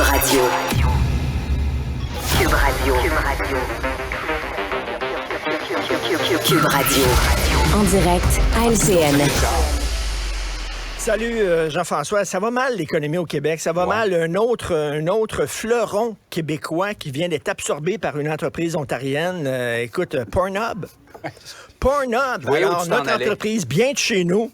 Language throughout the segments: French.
Radio. Cube Radio. Cube Radio. En direct à LCN. Salut Jean-François, ça va mal l'économie au Québec, ça va mal un autre fleuron québécois qui vient d'être absorbé par une entreprise ontarienne, écoute, Pornhub. Pornhub, alors notre entreprise bien de chez nous,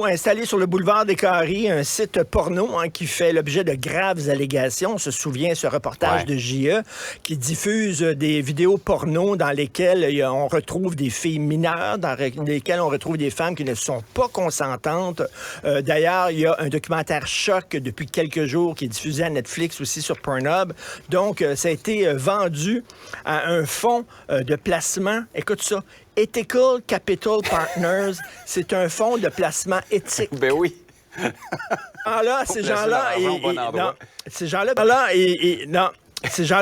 installée sur le boulevard des Carrés, un site porno qui fait l'objet de graves allégations. On se souvient ce reportage de JE qui diffuse des vidéos porno dans lesquelles on retrouve des filles mineures, dans lesquelles on retrouve des femmes qui ne sont pas consentantes. D'ailleurs, il y a un documentaire choc depuis quelques jours qui est diffusé à Netflix aussi sur Pornhub. Donc, ça a été vendu à un fonds de placement. Écoute ça. Ethical Capital Partners, c'est un fonds de placement éthique. Ben oui. Ah là, ces gens-là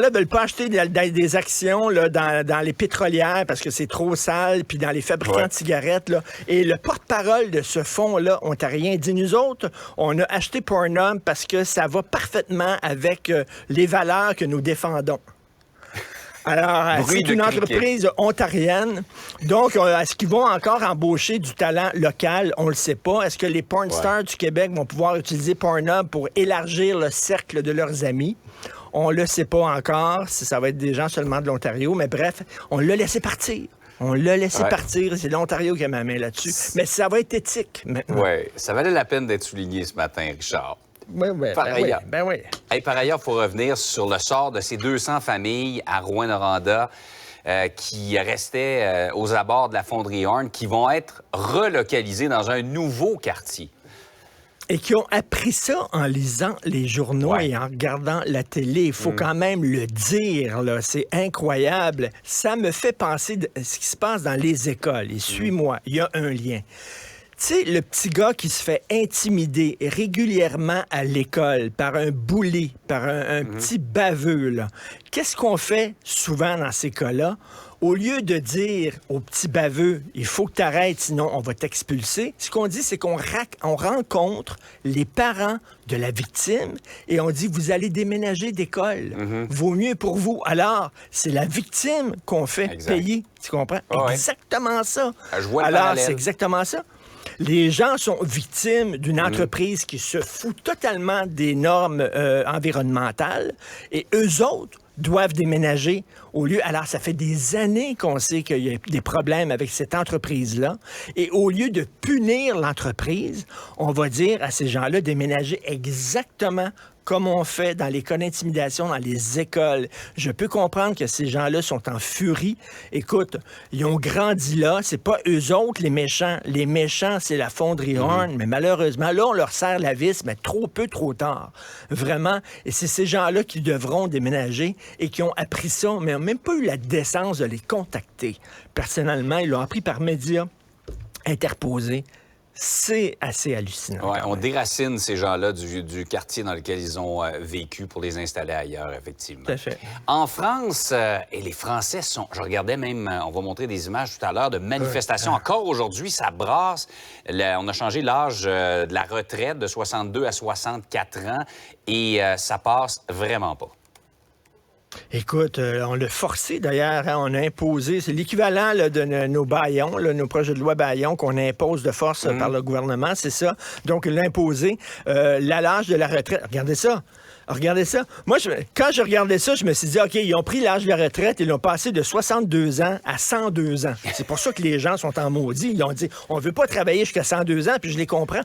veulent pas acheter des actions là, dans les pétrolières parce que c'est trop sale, puis dans les fabricants de cigarettes. Là. Et le porte-parole de ce fonds-là ontarien dit, nous autres, on a acheté Pornhub parce que ça va parfaitement avec les valeurs que nous défendons. Alors, c'est une entreprise ontarienne. Donc, est-ce qu'ils vont encore embaucher du talent local? On le sait pas. Est-ce que les porn stars du Québec vont pouvoir utiliser Pornhub pour élargir le cercle de leurs amis? On le sait pas encore si ça va être des gens seulement de l'Ontario. Mais bref, on l'a laissé partir. Partir. C'est l'Ontario qui a ma main là-dessus. Mais ça va être éthique maintenant. Oui, ça valait la peine d'être souligné ce matin, Richard. Par ailleurs, il faut revenir sur le sort de ces 200 familles à Rouyn-Noranda qui restaient aux abords de la fonderie Horn, qui vont être relocalisées dans un nouveau quartier. Et qui ont appris ça en lisant les journaux et en regardant la télé. Il faut quand même le dire, là, c'est incroyable. Ça me fait penser à ce qui se passe dans les écoles. Et suis-moi, il y a un lien. Tu sais, le petit gars qui se fait intimider régulièrement à l'école par un bully, par un petit baveux, là. Qu'est-ce qu'on fait souvent dans ces cas-là? Au lieu de dire au petit baveux, il faut que tu arrêtes, sinon on va t'expulser, ce qu'on dit, c'est qu'on rencontre les parents de la victime et on dit, vous allez déménager d'école. Vaut mieux pour vous. Alors, c'est la victime qu'on fait payer. Tu comprends? Exactement ça. Alors, c'est exactement ça. Les gens sont victimes d'une entreprise qui se fout totalement des normes environnementales et eux autres doivent déménager au lieu... Alors, ça fait des années qu'on sait qu'il y a des problèmes avec cette entreprise-là. Et au lieu de punir l'entreprise, on va dire à ces gens-là de déménager exactement comme on fait dans les cas d'intimidation dans les écoles. Je peux comprendre que ces gens-là sont en furie. Écoute, ils ont grandi là. C'est pas eux autres les méchants. Les méchants, c'est la fonderie Horn. Mais malheureusement, là, on leur serre la vis, mais trop peu, trop tard. Vraiment. Et c'est ces gens-là qui devront déménager et qui ont appris ça, mais n'ont même pas eu la décence de les contacter. Personnellement, ils l'ont appris par médias interposés. C'est assez hallucinant. On déracine ces gens-là du quartier dans lequel ils ont vécu pour les installer ailleurs, effectivement. Tout à fait. En France, et les Français sont... Je regardais même, on va montrer des images tout à l'heure de manifestations. Encore aujourd'hui, ça brasse. On a changé l'âge de la retraite de 62 à 64 ans et ça passe vraiment pas. Écoute, on l'a forcé d'ailleurs, on a imposé, c'est l'équivalent là, de nos baillons, là, nos projets de loi baillons qu'on impose de force par le gouvernement, c'est ça. Donc, il l'a imposé. L'âge de la retraite, regardez ça. Moi, quand je regardais ça, je me suis dit, OK, ils ont pris l'âge de la retraite, ils l'ont passé de 62 ans à 102 ans. C'est pour ça que les gens sont en maudit. Ils ont dit, on veut pas travailler jusqu'à 102 ans, puis je les comprends.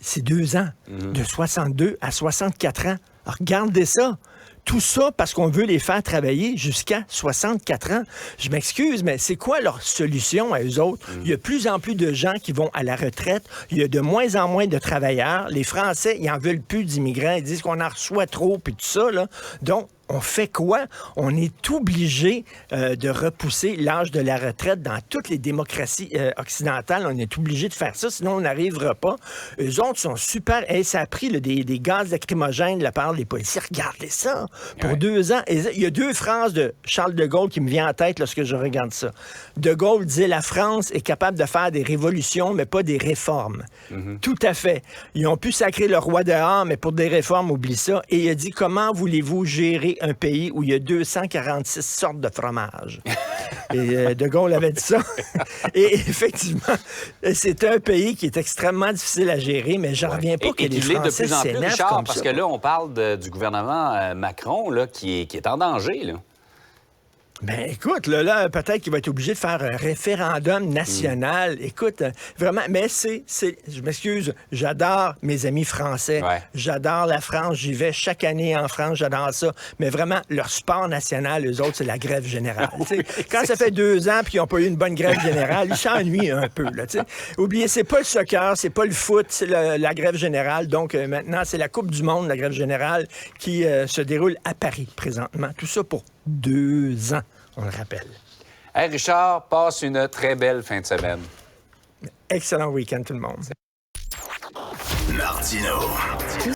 C'est 2 ans, de 62 à 64 ans. Alors, regardez ça. Tout ça parce qu'on veut les faire travailler jusqu'à 64 ans. Je m'excuse, mais c'est quoi leur solution à eux autres? Il y a de plus en plus de gens qui vont à la retraite. Il y a de moins en moins de travailleurs. Les Français, ils en veulent plus d'immigrants. Ils disent qu'on en reçoit trop, puis tout ça, là. Donc, on fait quoi? On est obligé de repousser l'âge de la retraite dans toutes les démocraties occidentales. On est obligé de faire ça, sinon on n'arrivera pas. Eux autres sont super... Hey, ça a pris des gaz lacrymogènes de la part des policiers. Regardez ça! Pour 2 ans. Et il y a 2 phrases de Charles de Gaulle qui me viennent en tête lorsque je regarde ça. De Gaulle disait « La France est capable de faire des révolutions, mais pas des réformes. Tout à fait. Ils ont pu sacrer le roi dehors, mais pour des réformes, oublie ça. Et il a dit « Comment voulez-vous gérer un pays où il y a 246 sortes de fromage? » Et De Gaulle avait dit ça. Et effectivement, c'est un pays qui est extrêmement difficile à gérer, mais je reviens pas que les Français s'énervent comme parce ça. que là, on parle du gouvernement Macron là, qui est en danger, là. Ben écoute, là peut-être qu'il va être obligé de faire un référendum national. Écoute, vraiment, mais je m'excuse, j'adore mes amis français. Ouais. J'adore la France, j'y vais chaque année en France, j'adore ça. Mais vraiment, leur sport national, eux autres, c'est la grève générale. Oui, quand ça fait 2 ans puis qu'ils n'ont pas eu une bonne grève générale, ils s'ennuient un peu. Là, oubliez, c'est pas le soccer, c'est pas le foot, c'est la grève générale. Donc maintenant, c'est la Coupe du monde, la grève générale, qui se déroule à Paris présentement. Tout ça pour 2 ans. On le rappelle. Hey Richard, passe une très belle fin de semaine. Excellent week-end tout le monde. Martino.